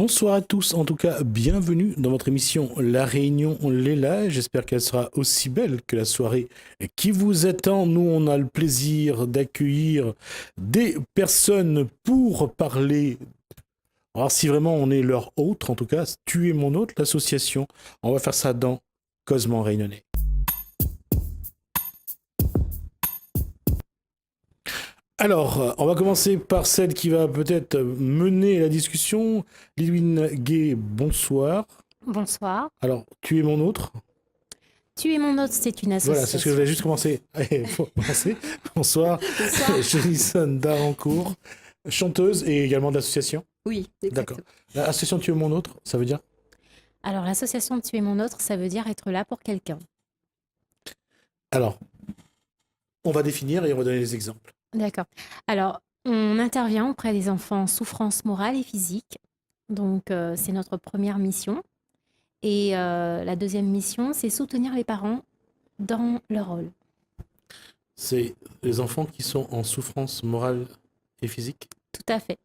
Bonsoir à tous, en tout cas bienvenue dans votre émission La Réunion Léla. J'espère qu'elle sera aussi belle que la soirée qui vous attend. Nous, on a le plaisir d'accueillir des personnes pour parler. Alors si vraiment on est leur hôte, en tout cas, tu es mon hôte, l'association. On va faire ça dans Cosement Réunionnais. Alors, on va commencer par celle qui va peut-être mener la discussion. Lidwin Gay, bonsoir. Bonsoir. Alors, tu es mon autre. Tu es mon hôte, c'est une Voilà, c'est ce que je association. voulais juste commencer. Allez, faut commencer. Bonsoir. Bonsoir. Jonison Darancourt, chanteuse et également de l'association. Oui, D'accord. exactement. L'association Tu es mon autre, ça veut dire? Alors, l'association Tu es mon autre, ça veut dire être là pour quelqu'un. Alors, on va définir et on va donner des exemples. D'accord. Alors, on intervient auprès des enfants en souffrance morale et physique. Donc, c'est notre première mission. Et la deuxième mission, c'est soutenir les parents dans leur rôle. C'est les enfants qui sont en souffrance morale et physique. Tout à fait.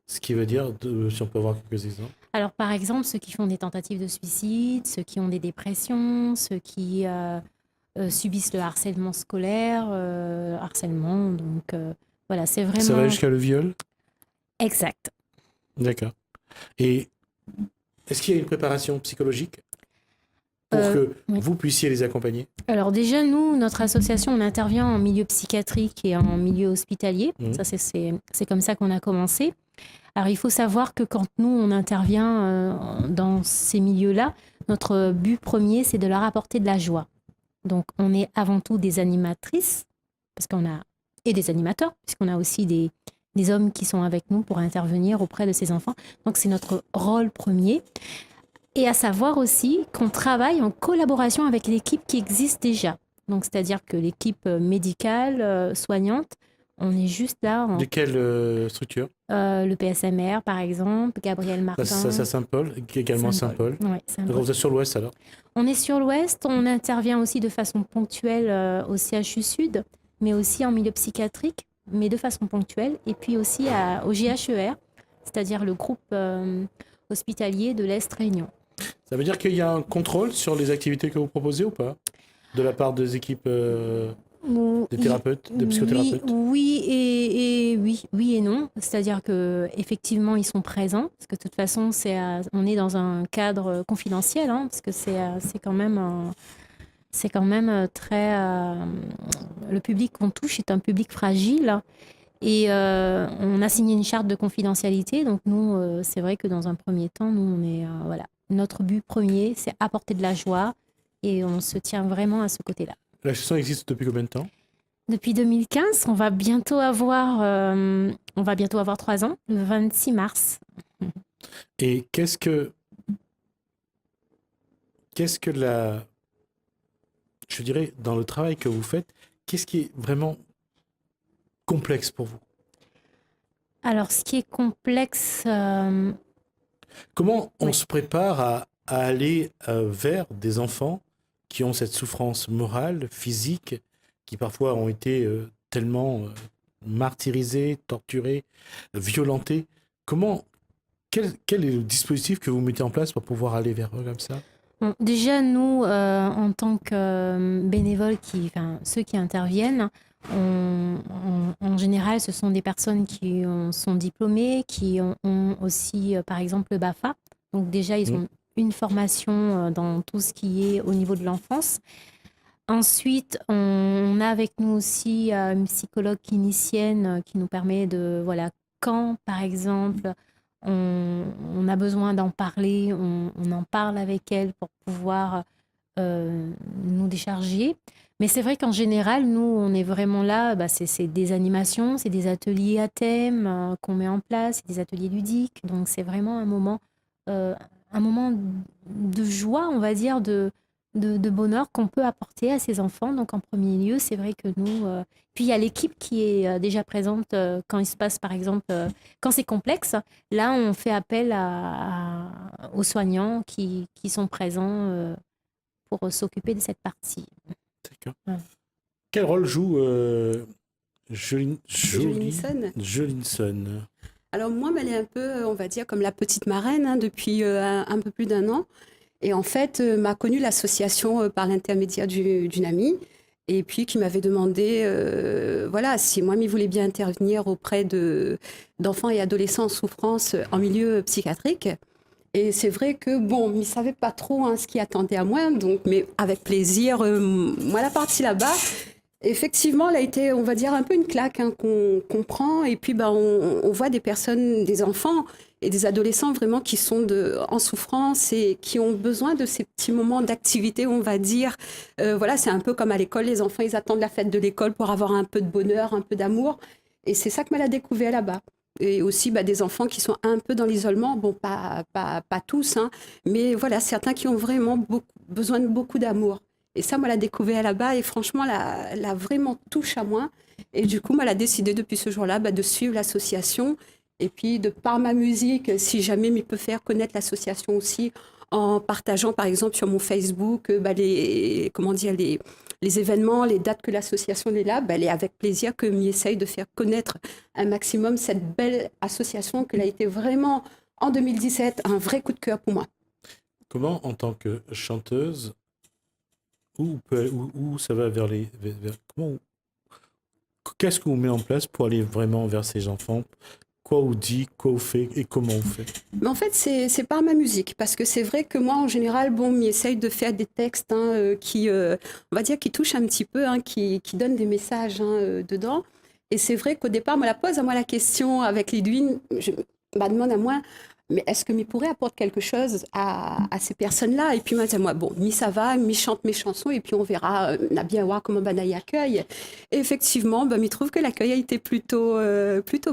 Ce qui veut dire, si on peut avoir quelques exemples. Alors, par exemple, ceux qui font des tentatives de suicide, ceux qui ont des dépressions, ceux qui subissent le harcèlement scolaire, harcèlement. Donc, voilà, c'est Ça va vraiment jusqu'à le viol. exact. D'accord. Et est-ce qu'il y a une préparation psychologique pour que Oui. vous puissiez les accompagner? Alors déjà, nous, notre association, on intervient en milieu psychiatrique et en milieu hospitalier. Ça, c'est comme ça qu'on a commencé. Alors, il faut savoir que quand nous, on intervient dans ces milieux-là, notre but premier, c'est de leur apporter de la joie. Donc, on est avant tout des animatrices, parce qu'on a, et des animateurs, puisqu'on a aussi des hommes qui sont avec nous pour intervenir auprès de ces enfants. Donc, c'est notre rôle premier. Et à savoir aussi qu'on travaille en collaboration avec l'équipe qui existe déjà. Donc, c'est-à-dire que l'équipe médicale, soignante, on est juste là. De quelle structure? Le PSMR, par exemple, Gabriel Martin. Ça, c'est à Saint-Paul, également Saint-Paul. Ouais, Donc, vous êtes sur l'ouest alors? On est sur l'ouest, on intervient aussi de façon ponctuelle au CHU Sud, mais aussi en milieu psychiatrique, mais de façon ponctuelle, et puis aussi au GHER, c'est-à-dire le groupe hospitalier de l'Est Réunion. Ça veut dire qu'il y a un contrôle sur les activités que vous proposez ou pas? De la part des équipes des thérapeutes, des psychothérapeutes? Oui et non. C'est-à-dire que effectivement ils sont présents, parce que de toute façon on est dans un cadre confidentiel, hein, parce que c'est quand même très le public qu'on touche est un public fragile. Et on a signé une charte de confidentialité. Donc nous, c'est vrai que dans un premier temps, nous, on est voilà. Notre but premier, c'est apporter de la joie et on se tient vraiment à ce côté-là. L'association existe depuis combien de temps? Depuis 2015, on va bientôt avoir 3 ans, le 26 mars. Et qu'est-ce que je dirais, dans le travail que vous faites, qu'est-ce qui est vraiment complexe pour vous? Alors, ce qui est complexe, Comment on oui. se prépare à aller vers des enfants qui ont cette souffrance morale, physique, qui parfois ont été tellement martyrisés, torturés, violentés? Quel est le dispositif que vous mettez en place pour pouvoir aller vers eux comme ça? Bon, déjà, nous, en tant que bénévoles, ceux qui interviennent, en général, ce sont des personnes qui sont diplômées, qui ont aussi, par exemple, le BAFA. Donc déjà, ils ont une formation dans tout ce qui est au niveau de l'enfance. Ensuite, on a avec nous aussi une psychologue clinicienne qui nous permet de, voilà, quand, par exemple, on a besoin d'en parler, on en parle avec elle pour pouvoir nous décharger. Mais c'est vrai qu'en général, nous, on est vraiment là, c'est des animations, c'est des ateliers à thème qu'on met en place, c'est des ateliers ludiques. Donc c'est vraiment un moment de joie, on va dire, de bonheur qu'on peut apporter à ces enfants. Donc en premier lieu, c'est vrai que nous... Puis il y a l'équipe qui est déjà présente quand il se passe, par exemple, quand c'est complexe. Là, on fait appel aux soignants qui sont présents pour s'occuper de cette partie. D'accord. Ouais. Quel rôle joue Jolinson. Jolinson? Alors moi, elle est un peu, on va dire, comme la petite marraine hein, depuis un peu plus d'1 an. Et en fait, m'a connu l'association par l'intermédiaire d'une amie. Et puis qui m'avait demandé, voilà, si moi, il voulait bien intervenir auprès d'enfants et adolescents en souffrance en milieu psychiatrique. Et c'est vrai que, bon, il ne savait pas trop hein, ce qui attendait à moi, donc, mais avec plaisir, moi, la partie là-bas, effectivement, elle a été, on va dire, un peu une claque hein, qu'on prend. Et puis, ben, on voit des personnes, des enfants et des adolescents vraiment qui sont en souffrance et qui ont besoin de ces petits moments d'activité, on va dire. Voilà, c'est un peu comme à l'école, les enfants, ils attendent la fête de l'école pour avoir un peu de bonheur, un peu d'amour. Et c'est ça que m'elle a découvert là-bas. Et aussi bah, des enfants qui sont un peu dans l'isolement, bon, pas tous, hein, mais voilà, certains qui ont vraiment besoin de beaucoup d'amour. Et ça, moi, l'a découvert là-bas et franchement, elle a vraiment touché à moi. Et du coup, moi, elle a décidé depuis ce jour-là bah, de suivre l'association. Et puis, de par ma musique, si jamais il peut faire connaître l'association aussi en partageant, par exemple, sur mon Facebook, bah, comment dire, les événements, les dates que l'association est là, bah, elle est avec plaisir que m'y essaye de faire connaître un maximum cette belle association qu'elle a été vraiment, en 2017, un vrai coup de cœur pour moi. Comment, en tant que chanteuse, où ça va qu'est-ce que vous mettez en place pour aller vraiment vers ces enfants? Quoi vous dit, quoi vous fait et comment vous fait? Mais en fait, c'est par ma musique, parce que c'est vrai que moi, en général, bon, m'y essaye de faire des textes hein, qui, on va dire, qui touchent un petit peu, hein, qui donnent des messages hein, dedans. Et c'est vrai qu'au départ, me la pose à moi la question avec Lidwin, je me demande à moi, mais est-ce que m'y pourrait apporter quelque chose à ces personnes-là? Et puis moi, bon, mi ça va, mi chante mes chansons, et puis on verra, on a bien voir comment Banaï accueille. Et effectivement, bah, m'y trouve que l'accueil a été plutôt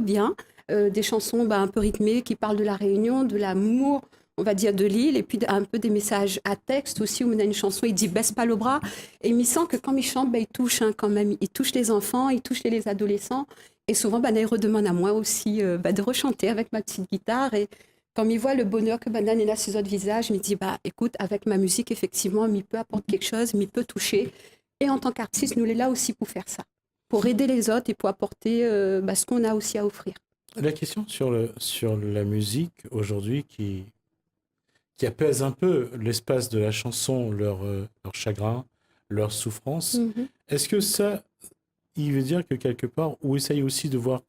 bien. Des chansons bah, un peu rythmées qui parlent de la Réunion, de l'amour, on va dire de l'île, et puis un peu des messages à texte aussi, où on a une chanson, il dit baisse pas le bras, et il me sent que quand il chante, bah, il touche hein, quand même, il touche les enfants, il touche les adolescents, et souvent, bah, il redemande à moi aussi bah, de rechanter avec ma petite guitare, et quand il voit le bonheur que Banane est là sur votre visage, il me dit, bah, écoute, avec ma musique, effectivement, il peut apporter quelque chose, il peut toucher, et en tant qu'artiste, nous, on est là aussi pour faire ça, pour aider les autres et pour apporter bah, ce qu'on a aussi à offrir. La question sur la musique aujourd'hui qui apaise un peu l'espace de la chanson, leur chagrin, leur souffrance, Mhm. est-ce que ça, il veut dire que quelque part, ou essaye aussi de voir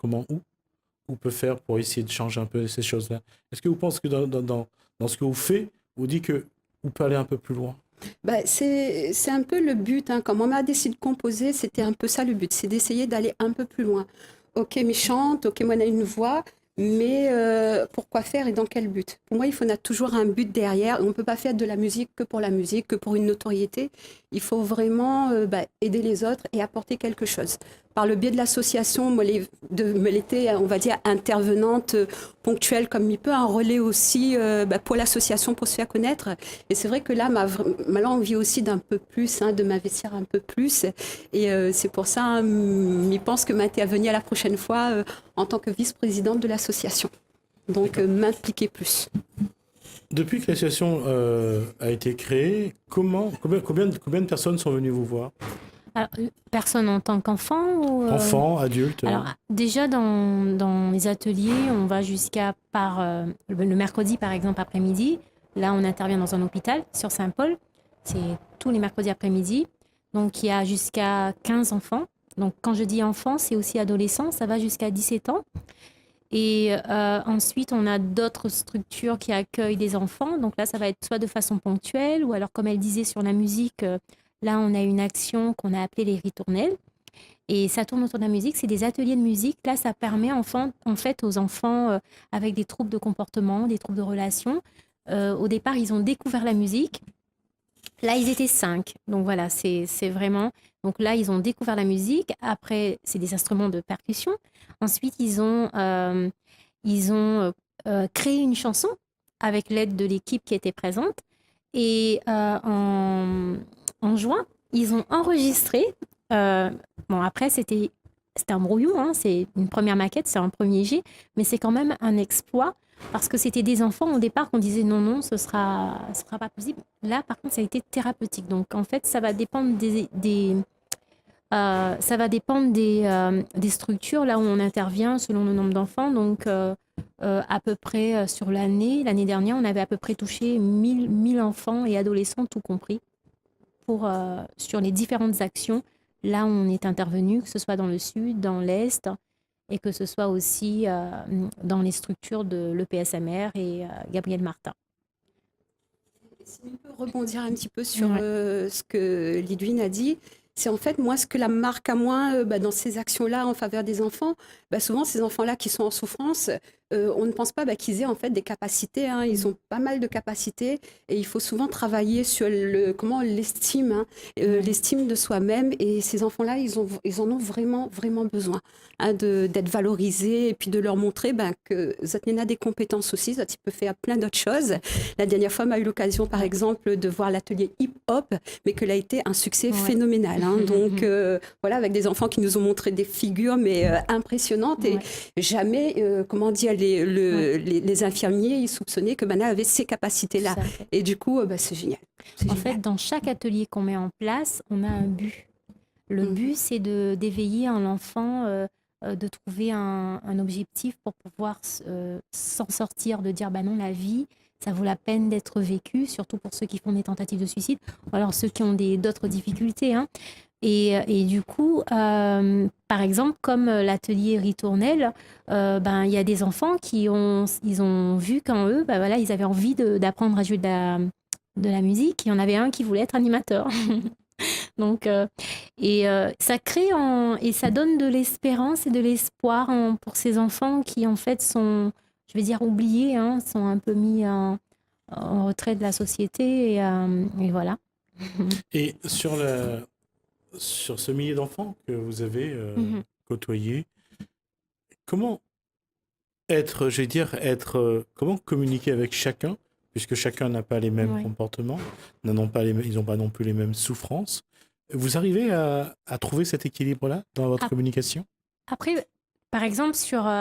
où peut faire pour essayer de changer un peu ces choses-là? Est-ce que vous pensez que dans ce que vous faites, vous dites que vous peut aller un peu plus loin? Bah, c'est un peu le but, hein. Quand on a décidé de composer, c'était un peu ça le but, c'est d'essayer d'aller un peu plus loin. Ok, mais chante, ok, moi on a une voix, mais pourquoi faire et dans quel but? Pour moi, on a toujours un but derrière. On ne peut pas faire de la musique que pour la musique, que pour une notoriété. Il faut vraiment bah, aider les autres et apporter quelque chose. Par le biais de l'association, me l'était, on va dire, intervenante ponctuelle comme il peut, un relais aussi bah, pour l'association pour se faire connaître. Et c'est vrai que là, m'a envie aussi d'un peu plus, hein, de m'investir un peu plus. Et c'est pour ça, hein, je pense que m'intervenir la prochaine fois en tant que vice-présidente de l'association. Donc, m'impliquer plus. Depuis que l'association a été créée, combien de personnes sont venues vous voir? Alors, personne en tant qu'enfant ou Enfants, adultes? Alors, déjà dans les ateliers, on va jusqu'à le mercredi, par exemple, après-midi. Là, on intervient dans un hôpital sur Saint-Paul. C'est tous les mercredis après-midi. Donc, il y a jusqu'à 15 enfants. Donc, quand je dis enfants, c'est aussi adolescents. Ça va jusqu'à 17 ans. Et ensuite, on a d'autres structures qui accueillent des enfants. Donc là, ça va être soit de façon ponctuelle, ou alors, comme elle disait sur la musique, là, on a une action qu'on a appelée les ritournelles. Et ça tourne autour de la musique, c'est des ateliers de musique. Là, ça permet en fait aux enfants avec des troubles de comportement, des troubles de relation. Au départ, ils ont découvert la musique. Là, ils étaient 5. Donc voilà, c'est vraiment... Donc là, ils ont découvert la musique. Après, c'est des instruments de percussion. Ensuite, ils ont créé une chanson avec l'aide de l'équipe qui était présente. Et en juin, ils ont enregistré. Bon, après, c'était un brouillon, hein, c'est une première maquette, c'est un premier jet, mais c'est quand même un exploit parce que c'était des enfants au départ qu'on disait non, non, ce sera pas possible. Là, par contre, ça a été thérapeutique. Donc, en fait, ça va dépendre des structures là où on intervient selon le nombre d'enfants. Donc, à peu près sur l'année dernière, on avait à peu près touché 1000 enfants et adolescents, tout compris, sur les différentes actions. Là, on est intervenu, que ce soit dans le sud, dans l'est, et que ce soit aussi dans les structures de l'EPSMR et Gabriel Martin. Si je peux rebondir un petit peu sur ce que Lidwine a dit, c'est en fait, moi, ce que la marque à moi, dans ces actions-là en faveur des enfants, souvent, ces enfants-là qui sont en souffrance, on ne pense pas qu'ils aient en fait des capacités. Hein. Ils ont pas mal de capacités et il faut souvent travailler sur l'estime, l'estime de soi-même. Et ces enfants-là, ils en ont vraiment, vraiment besoin d'être valorisés et puis de leur montrer que Zotnen a des compétences aussi. Zot, il peut faire plein d'autres choses. La dernière fois, on a eu l'occasion, par exemple, de voir l'atelier hip-hop, mais que l'a été un succès phénoménal. Hein. Donc, voilà, avec des enfants qui nous ont montré des figures, mais impressionnantes. Et jamais, les infirmiers, ils soupçonnaient que Mana avait ces capacités-là. Et du coup, c'est génial. En fait, dans chaque atelier qu'on met en place, on a un but. Le but, c'est d'éveiller en l'enfant, de trouver un objectif pour pouvoir s'en sortir, de dire non, la vie, ça vaut la peine d'être vécu, surtout pour ceux qui font des tentatives de suicide, ou alors ceux qui ont d'autres difficultés. Hein. Et du coup, par exemple, comme l'atelier Ritournelle, il y a des enfants ils ont vu qu'en eux, ils avaient envie d'apprendre à jouer de la musique. Il y en avait un qui voulait être animateur. Donc, ça crée et ça donne de l'espérance et de l'espoir pour ces enfants qui, en fait, sont, je vais dire, oubliés, hein, sont un peu mis en retrait de la société. Et voilà. Et sur ce millier d'enfants que vous avez côtoyés, comment comment communiquer avec chacun, puisque chacun n'a pas les mêmes comportements, ils n'ont pas non plus les mêmes souffrances. Vous arrivez à trouver cet équilibre-là dans votre communication? Après, par exemple, sur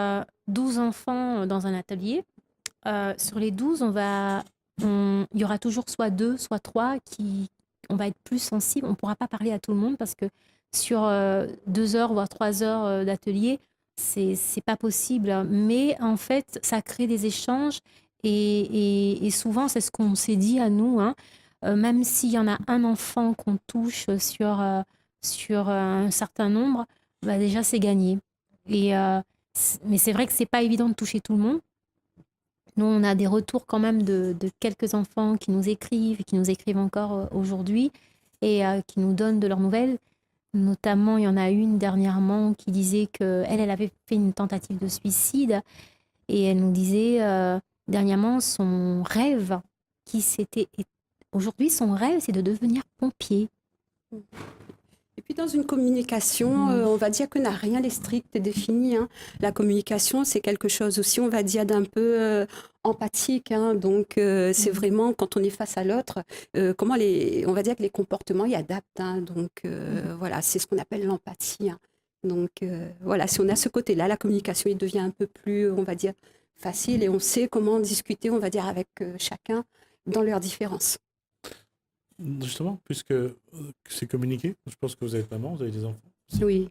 12 enfants dans un atelier, sur les 12, il y aura toujours soit 2, soit 3 on va être plus sensible. On ne pourra pas parler à tout le monde parce que sur 2 heures, voire 3 heures d'atelier, c'est pas possible. Mais en fait, ça crée des échanges et souvent, c'est ce qu'on s'est dit à nous. Hein, même s'il y en a un enfant qu'on touche sur un certain nombre, déjà, c'est gagné. Mais c'est vrai que c'est pas évident de toucher tout le monde. Nous, on a des retours quand même de quelques enfants qui nous écrivent encore aujourd'hui et qui nous donnent de leurs nouvelles. Notamment, il y en a une dernièrement qui disait qu'elle avait fait une tentative de suicide et elle nous disait dernièrement son rêve aujourd'hui, son rêve, c'est de devenir pompier. Et puis dans une communication, on va dire que n'a rien de strict et défini. Hein. La communication, c'est quelque chose aussi, on va dire, d'un peu empathique. Hein. Donc c'est vraiment quand on est face à l'autre, comment on va dire que les comportements y adaptent. Hein. Donc voilà, c'est ce qu'on appelle l'empathie. Hein. Donc voilà, si on a ce côté-là, la communication, il devient un peu plus, on va dire, facile et on sait comment discuter, on va dire, avec chacun dans leurs différences. Justement, puisque c'est communiqué, je pense que vous êtes maman, vous avez des enfants. Oui.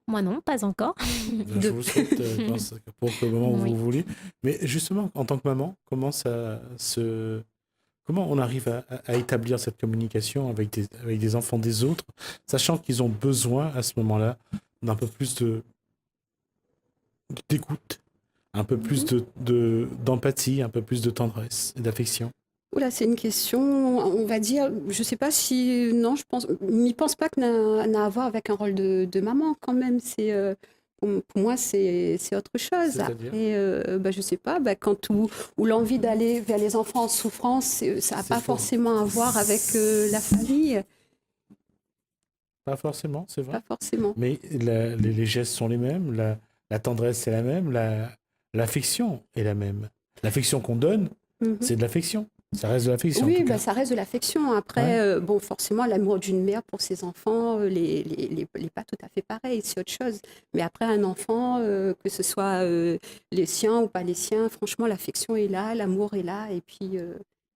Moi non, pas encore. Je vous souhaite pour le moment où vous voulez. Mais justement, en tant que maman, comment on arrive à établir cette communication avec des enfants des autres, sachant qu'ils ont besoin à ce moment-là d'un peu plus d'écoute, un peu plus d'empathie, un peu plus de tendresse et d'affection? Oula, c'est une question, on va dire, je ne sais pas si, non, n'y pense pas que n'a à voir avec un rôle de maman quand même. Pour moi, c'est autre chose. Après, je ne sais pas, quand où l'envie d'aller vers les enfants en souffrance, ça n'a pas forcément à voir avec la famille. Pas forcément, c'est vrai. Pas forcément. Mais les gestes sont les mêmes, la tendresse est la même, l'affection est la même. L'affection qu'on donne, c'est de l'affection. Ça reste de l'affection. Oui, ça reste de l'affection. Après, forcément, l'amour d'une mère pour ses enfants, les pas tout à fait pareil, c'est autre chose. Mais après, un enfant, que ce soit les siens ou pas les siens, franchement, l'affection est là, l'amour est là. Et puis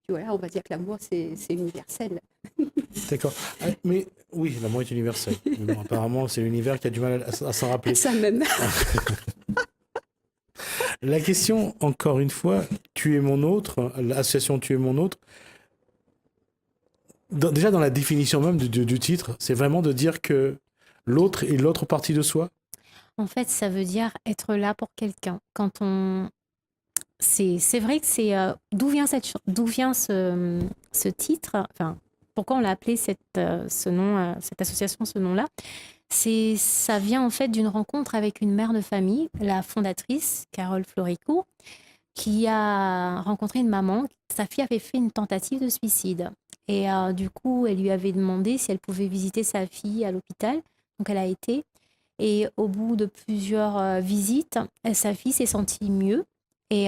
voilà, on va dire que l'amour, c'est universel. D'accord. Mais oui, l'amour est universel. Mais bon, apparemment, c'est l'univers qui a du mal à s'en rappeler. Ça même. La question, encore une fois, tu es mon autre, l'association Tu es mon autre, déjà dans la définition même du titre, c'est vraiment de dire que l'autre est l'autre partie de soi. En fait, ça veut dire être là pour quelqu'un. C'est vrai que d'où vient ce titre, enfin, pourquoi on l'a appelé ce nom, cette association, ce nom-là. Ça vient en fait d'une rencontre avec une mère de famille, la fondatrice, Carole Floricourt, qui a rencontré une maman. Sa fille avait fait une tentative de suicide. Et du coup, elle lui avait demandé si elle pouvait visiter sa fille à l'hôpital. Donc, elle a été. Et au bout de plusieurs visites, sa fille s'est sentie mieux. Et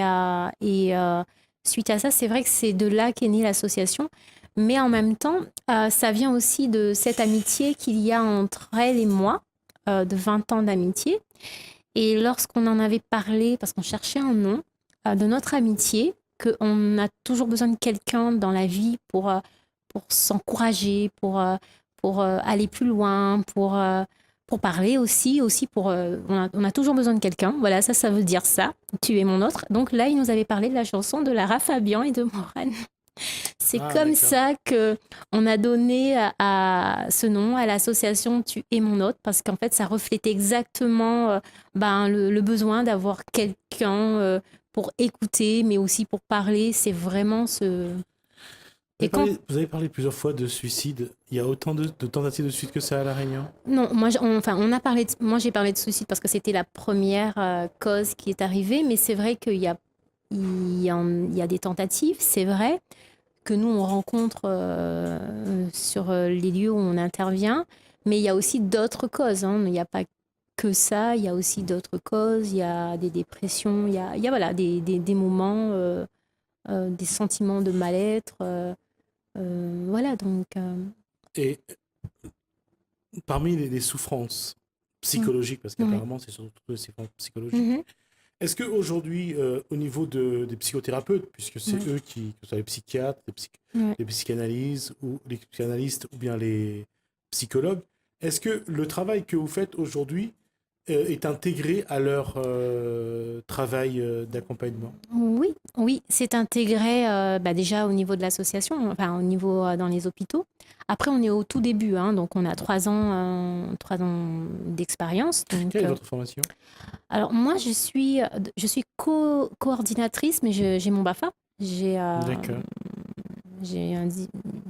suite à ça, c'est vrai que c'est de là qu'est née l'association. Mais en même temps, ça vient aussi de cette amitié qu'il y a entre elle et moi, de 20 ans d'amitié. Et lorsqu'on en avait parlé, parce qu'on cherchait un nom, de notre amitié, qu'on a toujours besoin de quelqu'un dans la vie pour s'encourager, pour aller plus loin, pour parler aussi on a toujours besoin de quelqu'un. Voilà, ça veut dire ça. Tu es mon autre. Donc là, il nous avait parlé de la chanson de Lara Fabian et de Morane. C'est comme d'accord. ça que on a donné à ce nom à l'association Tu es mon autre, parce qu'en fait, ça reflétait exactement le besoin d'avoir quelqu'un pour écouter, mais aussi pour parler. C'est vraiment ce... Vous avez parlé plusieurs fois de suicide. Il y a autant de tentatives de suicide que ça à La Réunion? Non, moi j'ai parlé de suicide parce que c'était la première cause qui est arrivée, mais c'est vrai il y a des tentatives, c'est vrai que nous on rencontre sur les lieux où on intervient, mais il y a aussi d'autres causes, hein. Il n'y a pas que ça, il y a aussi d'autres causes, il y a des dépressions, il y a voilà, des moments, des sentiments de mal-être. Voilà, donc... Et parmi les souffrances psychologiques, parce qu'apparemment c'est surtout des souffrances psychologiques, mhm, est-ce qu'aujourd'hui, au niveau des psychothérapeutes, puisque c'est eux qui, que ce soit les psychiatres, ouais. les psychanalystes ou les psychanalystes ou bien les psychologues, est-ce que le travail que vous faites aujourd'hui est intégré à leur travail d'accompagnement? Oui, oui, c'est intégré déjà au niveau de l'association, enfin au niveau dans les hôpitaux. Après, on est au tout début, hein, donc on a 3 ans d'expérience. Donc, Quelle est votre formation? alors moi, je suis coordinatrice, mais j'ai mon BAFA. D'accord. J'ai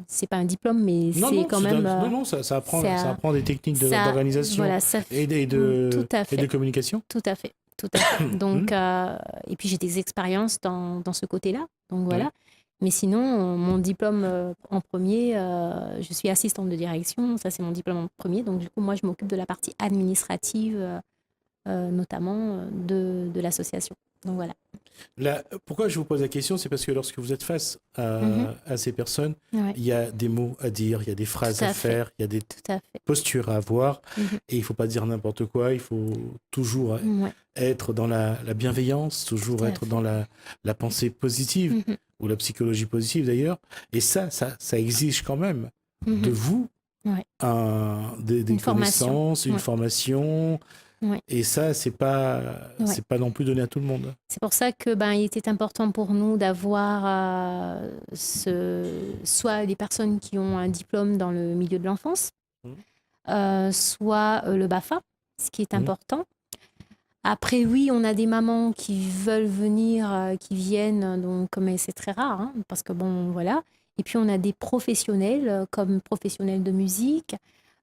c'est pas un diplôme, mais Non, c'est non, quand même. non, non, ça apprend, ça, ça apprend des techniques ça, d'organisation voilà, tout à et de fait. communication. Tout à fait, tout à fait. Donc, et puis j'ai des expériences dans ce côté-là. Donc voilà. Ouais. Mais sinon, mon diplôme en premier, je suis assistante de direction. Ça, c'est mon diplôme en premier. Donc du coup, moi, je m'occupe de la partie administrative, notamment de l'association. Donc voilà. Pourquoi je vous pose la question, c'est parce que lorsque vous êtes face Mhm. à ces personnes, Ouais, il y a des mots à dire, il y a des phrases tout à à fait, faire, il y a des tout à fait. postures à avoir, Mhm. et il ne faut pas dire n'importe quoi, il faut toujours Ouais, être dans la bienveillance, toujours tout à être fait. dans la pensée positive, Mhm. ou la psychologie positive d'ailleurs, et ça exige quand même de Mhm. vous Ouais. des Une formation. connaissances, une Ouais. formation, Ouais. et ça, c'est Ouais. pas non plus donné à tout le monde. C'est pour ça que il était important pour nous d'avoir soit des personnes qui ont un diplôme dans le milieu de l'enfance, Mhm. soit le BAFA, ce qui est Mhm. important. Après, oui, on a des mamans qui veulent venir, qui viennent, donc, mais c'est très rare, hein, parce que bon, voilà. Et puis, on a des professionnels, comme professionnels de musique.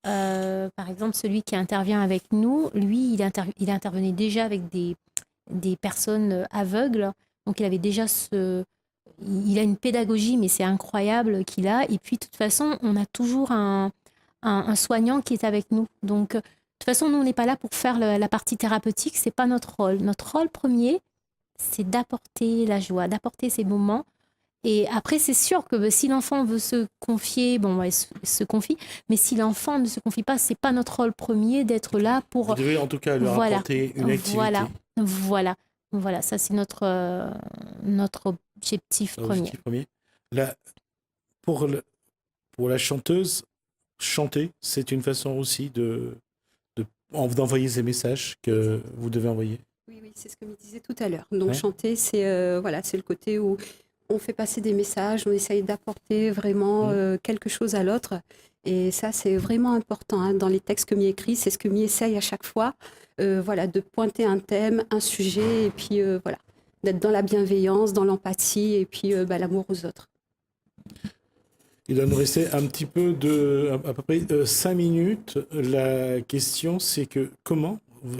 Par exemple, celui qui intervient avec nous, lui, il intervenait déjà avec des personnes aveugles. Donc, il avait déjà il a une pédagogie, mais c'est incroyable qu'il a. Et puis, de toute façon, on a toujours un soignant qui est avec nous. Donc, de toute façon, nous, on n'est pas là pour faire la partie thérapeutique. C'est pas notre rôle. Notre rôle premier, c'est d'apporter la joie, d'apporter ces moments. Et après, c'est sûr que si l'enfant veut se confier, bon, ouais, il se confie. Mais si l'enfant ne se confie pas, c'est pas notre rôle premier d'être là Vous pour, devez en tout cas leur voilà, apporter une voilà, activité. voilà, voilà. Ça, c'est notre objectif premier. L'objectif premier. Là, pour, pour la chanteuse, chanter, c'est une façon aussi d'envoyer ces messages que vous devez envoyer. Oui, oui, c'est ce que je disais tout à l'heure. Donc Ouais. chanter, c'est le côté où on fait passer des messages, on essaye d'apporter vraiment quelque chose à l'autre. Et ça, c'est vraiment important hein, dans les textes que m'y écrit. C'est ce que m'y essaye à chaque fois, de pointer un thème, un sujet, et puis d'être dans la bienveillance, dans l'empathie, et puis l'amour aux autres. Il doit nous rester un petit peu à peu près 5 minutes. La question, c'est que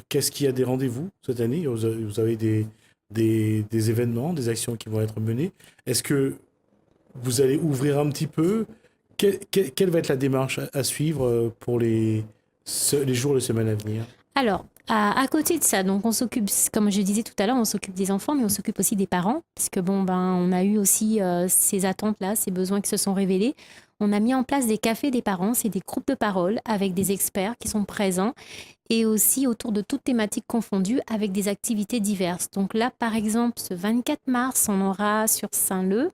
qu'est-ce qu'il y a des rendez-vous cette année? Vous avez des événements, des actions qui vont être menées. Est-ce que vous allez ouvrir un petit peu? Quelle va être la démarche à suivre pour les jours, les semaines à venir? Alors, à côté de ça, donc on s'occupe, comme je disais tout à l'heure, on s'occupe des enfants, mais on s'occupe aussi des parents, parce que on a eu aussi ces attentes-là, ces besoins qui se sont révélés. On a mis en place des cafés des parents, c'est des groupes de parole avec des experts qui sont présents et aussi autour de toutes thématiques confondues avec des activités diverses. Donc là, par exemple, ce 24 mars, on aura sur Saint-Leu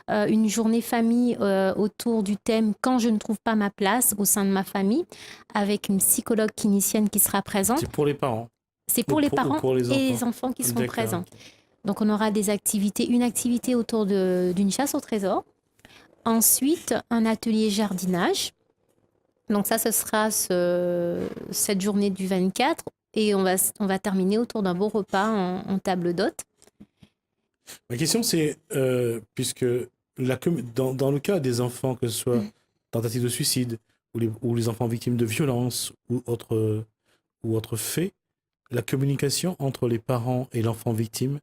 une journée famille autour du thème « Quand je ne trouve pas ma place au sein de ma famille » avec une psychologue clinicienne qui sera présente. C'est pour les parents. C'est pour les parents pour les et les enfants qui seront présents. Donc on aura une activité autour d'une chasse au trésor. Ensuite, un atelier jardinage. Donc ça, ce sera cette journée du 24 et on va terminer autour d'un beau repas en table d'hôte. Ma question, c'est, puisque dans le cas des enfants, que ce soit tentative de suicide ou les enfants victimes de violences ou autres faits, la communication entre les parents et l'enfant victime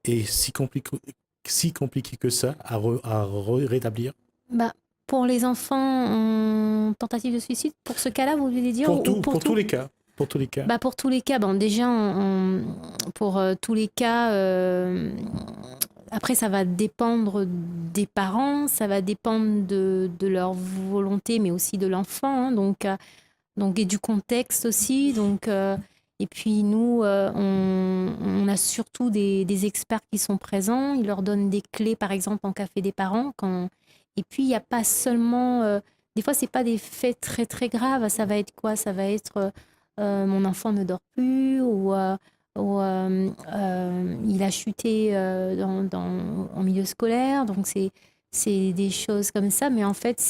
est si compliqué que ça à rétablir? Pour les enfants en tentative de suicide, pour ce cas-là, vous voulez dire Pour tous les cas. Pour tous les cas. Pour tous les cas, déjà, pour tous les cas, après, ça va dépendre des parents, ça va dépendre de leur volonté, mais aussi de l'enfant, hein, et du contexte aussi. Et puis nous, on a surtout des experts qui sont présents. Ils leur donnent des clés, par exemple, en café des parents. Et puis, il n'y a pas seulement... des fois, ce n'est pas des faits très, très graves. Ça va être quoi? Ça va être mon enfant ne dort plus ou il a chuté en milieu scolaire. Donc, c'est des choses comme ça. Mais en fait,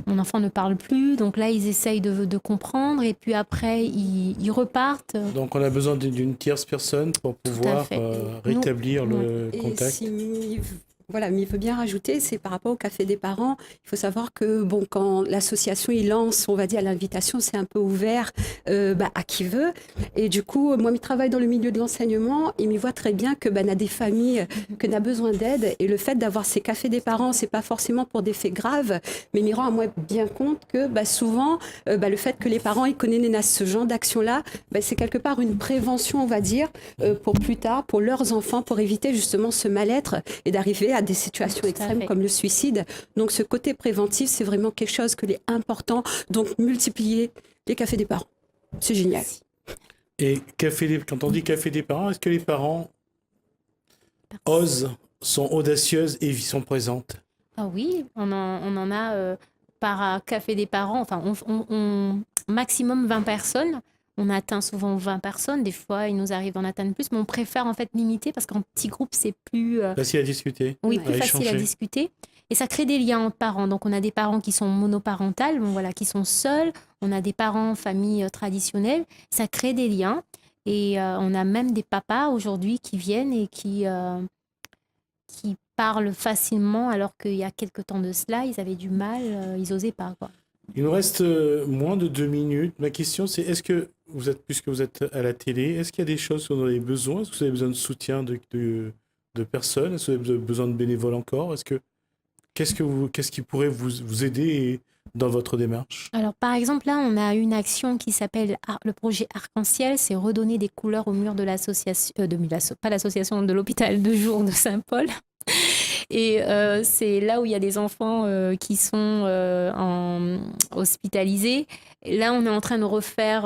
mon enfant ne parle plus. Donc là, ils essayent de comprendre. Et puis après, ils repartent. Donc, on a besoin d'une tierce personne pour pouvoir rétablir le contact. Mais il veut bien rajouter, c'est par rapport au café des parents. Il faut savoir que quand l'association il lance, on va dire l'invitation, c'est un peu ouvert à qui veut. Et du coup, moi, je travaille dans le milieu de l'enseignement, il m'y voit très bien que a des familles que n'a besoin d'aide. Et le fait d'avoir ces cafés des parents, c'est pas forcément pour des faits graves, mais il rend à moi bien compte que souvent, le fait que les parents ils connaissent ce genre d'action-là, c'est quelque part une prévention, on va dire, pour plus tard, pour leurs enfants, pour éviter justement ce mal-être et d'arriver à des situations extrêmes comme le suicide. Donc ce côté préventif, c'est vraiment quelque chose qui est important. Donc multiplier les cafés des parents. C'est génial. Et quand on dit café des parents, est-ce que les parents osent, sont audacieuses et sont présentes? Ah oui, on en a par café des parents, enfin on maximum 20 personnes. On atteint souvent 20 personnes. Des fois, il nous arrive d'en atteindre plus, mais on préfère en fait limiter parce qu'en petit groupe, c'est plus... facile à discuter. Oui, plus facile à discuter. Et ça crée des liens entre parents. Donc, on a des parents qui sont monoparentales, qui sont seuls. On a des parents, familles traditionnelles. Ça crée des liens. Et on a même des papas aujourd'hui qui viennent et qui parlent facilement, alors qu'il y a quelques temps de cela, ils avaient du mal, ils n'osaient pas, quoi. Il nous reste moins de 2 minutes. Ma question, c'est puisque vous êtes à la télé, est-ce qu'il y a des choses que vous avez besoin? Est-ce que vous avez besoin de soutien de personnes? Est-ce que vous avez besoin de bénévoles encore? Qu'est-ce qui pourrait vous aider dans votre démarche? Alors, par exemple, là, on a une action qui s'appelle le projet Arc-en-Ciel. C'est redonner des couleurs au mur de l'association, pas l'association, de l'hôpital de jour de Saint-Paul. Et c'est là où il y a des enfants qui sont hospitalisés. Et là, on est en train de refaire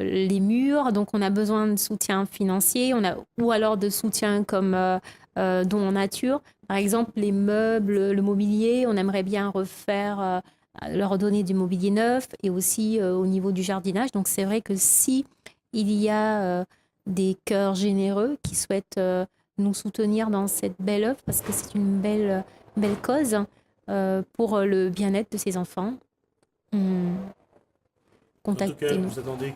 les murs. Donc, on a besoin de soutien financier ou alors de soutien comme dons en nature. Par exemple, les meubles, le mobilier, on aimerait bien refaire, leur donner du mobilier neuf et aussi au niveau du jardinage. Donc, c'est vrai que si il y a des cœurs généreux qui souhaitent nous soutenir dans cette belle œuvre parce que c'est une belle cause pour le bien-être de ces enfants. Contactez-nous. Vous attendez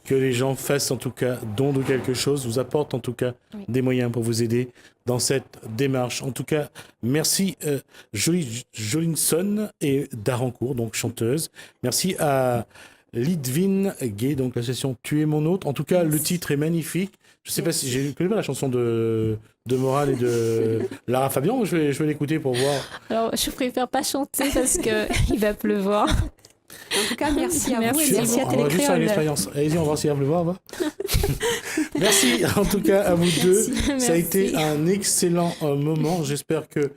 que les gens fassent en tout cas don de quelque chose, vous apportent en tout cas des moyens pour vous aider dans cette démarche. En tout cas, merci Jolinson et Darancourt, donc chanteuse. Merci à Lidvin Gay, donc l'association Tu es mon autre. En tout cas, le titre est magnifique. Je ne sais pas si je connais pas la chanson de Morane et de Lara Fabian. Je vais l'écouter pour voir. Alors, je préfère pas chanter parce qu'il va pleuvoir. En tout cas, merci à vous et merci à On va juste faire une expérience. Allez-y, on va voir s'il va pleuvoir. Merci en tout cas à vous deux. Ça a été un excellent moment. J'espère que,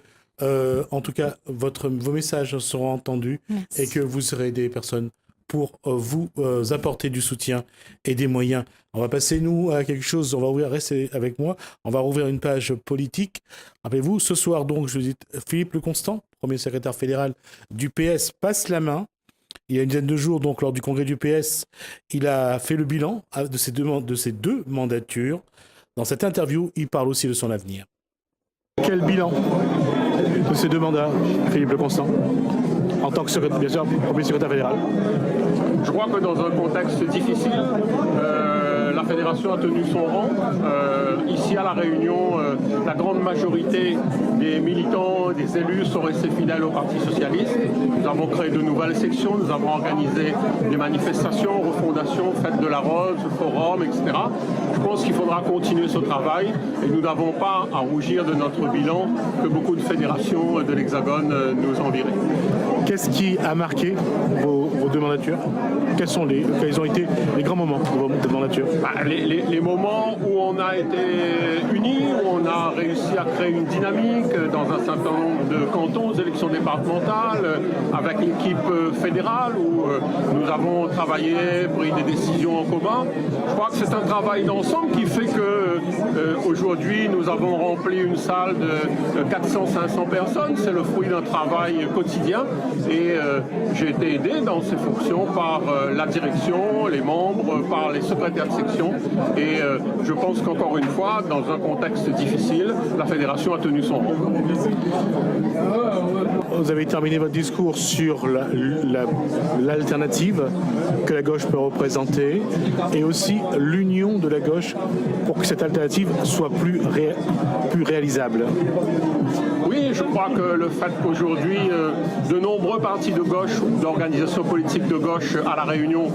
en tout cas, vos messages seront entendus et que vous serez des personnes pour vous apporter du soutien et des moyens. On va passer, nous, à quelque chose. On va ouvrir, restez avec moi. On va rouvrir une page politique. Rappelez-vous, ce soir, donc, je vous dis, Philippe Leconstant, premier secrétaire fédéral du PS, passe la main. Il y a une dizaine de jours, donc, lors du congrès du PS, il a fait le bilan de ces deux mandatures. Dans cette interview, il parle aussi de son avenir. Quel bilan de ces deux mandats, Philippe Leconstant, en tant que secrétaire, bien sûr, premier secrétaire fédéral? Je crois que dans un contexte difficile, la fédération a tenu son rang. Ici à La Réunion, la grande majorité des militants, des élus sont restés fidèles au Parti socialiste. Nous avons créé de nouvelles sections, nous avons organisé des manifestations, refondations, fêtes de la Rose, forum, etc. Je pense qu'il faudra continuer ce travail et nous n'avons pas à rougir de notre bilan que beaucoup de fédérations de l'Hexagone nous enviraient. Qu'est-ce qui a marqué vos deux mandatures? Quels ont été les grands moments de vos mandatures? Les moments où on a été unis, où on a réussi à créer une dynamique dans un certain nombre de cantons aux élections départementales, avec l'équipe fédérale, où nous avons travaillé, pris des décisions en commun. Je crois que c'est un travail d'ensemble qui fait que aujourd'hui nous avons rempli une salle de 400-500 personnes. C'est le fruit d'un travail quotidien et j'ai été aidé dans ces fonctions par la direction, les membres, par les secrétaires de section et je pense qu'encore une fois, dans un contexte difficile, la fédération a tenu son rang. Vous avez terminé votre discours sur l'alternative que la gauche peut représenter et aussi l'union de la gauche pour que cette alternative soit plus réalisable. Oui, je crois que le fait qu'aujourd'hui, de nombreux partis de gauche ou d'organisations politiques de gauche à La Réunion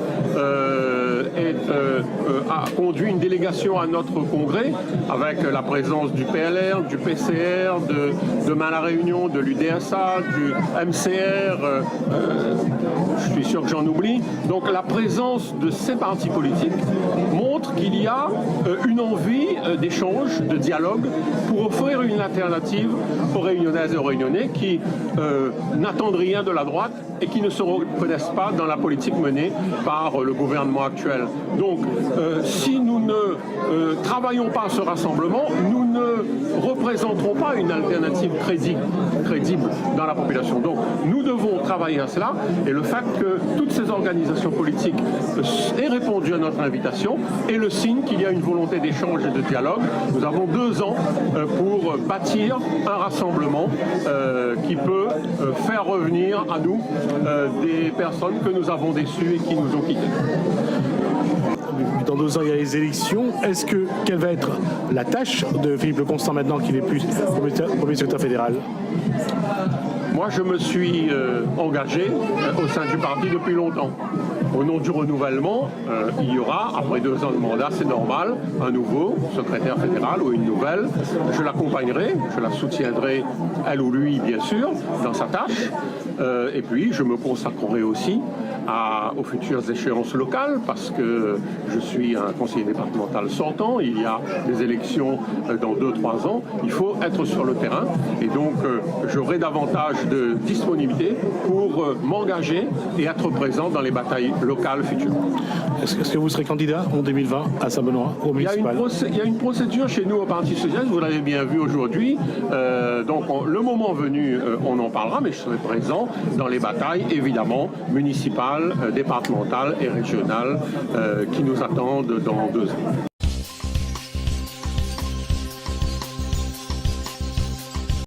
a conduit une délégation à notre congrès avec la présence du PLR, du PCR, de Demain La Réunion, de l'UDSA, du MCR, je suis sûr que j'en oublie. Donc la présence de ces partis politiques montre qu'il y a une envie d'échange, de dialogue pour offrir une alternative aux Réunionnaises et aux Réunionnais qui n'attendent rien de la droite et qui ne se reconnaissent pas dans la politique menée par le gouvernement actuel. Donc, si nous ne travaillons pas à ce rassemblement, nous ne représenterons pas une alternative crédible dans la population. Donc, nous devons travailler à cela et le fait que toutes ces organisations politiques aient répondu à notre invitation est le signe qu'il y a une volonté d'échange et de dialogue. Nous avons 2 ans pour bâtir un rassemblement qui peut faire revenir à nous des personnes que nous avons déçues et qui nous ont quittés. Dans 2 ans, il y a les élections. Quelle va être la tâche de Philippe Leconstant maintenant qu'il n'est plus premier secrétaire fédéral? Moi, je me suis engagé au sein du parti depuis longtemps. Au nom du renouvellement, il y aura, après 2 ans de mandat, c'est normal, un nouveau secrétaire fédéral ou une nouvelle. Je l'accompagnerai, je la soutiendrai, elle ou lui, bien sûr, dans sa tâche. Et puis, je me consacrerai aussi aux futures échéances locales parce que je suis un conseiller départemental sortant. Il y a des élections dans 2-3 ans. Il faut être sur le terrain et donc j'aurai davantage de disponibilité pour m'engager et être présent dans les batailles locales futures. Est-ce que vous serez candidat en 2020 à Saint-Benoît au municipal? Il y a une procédure chez nous au Parti socialiste, vous l'avez bien vu aujourd'hui. Donc le moment venu, on en parlera, mais je serai présent dans les batailles, évidemment, municipales, départementales et régionales qui nous attendent dans 2 ans.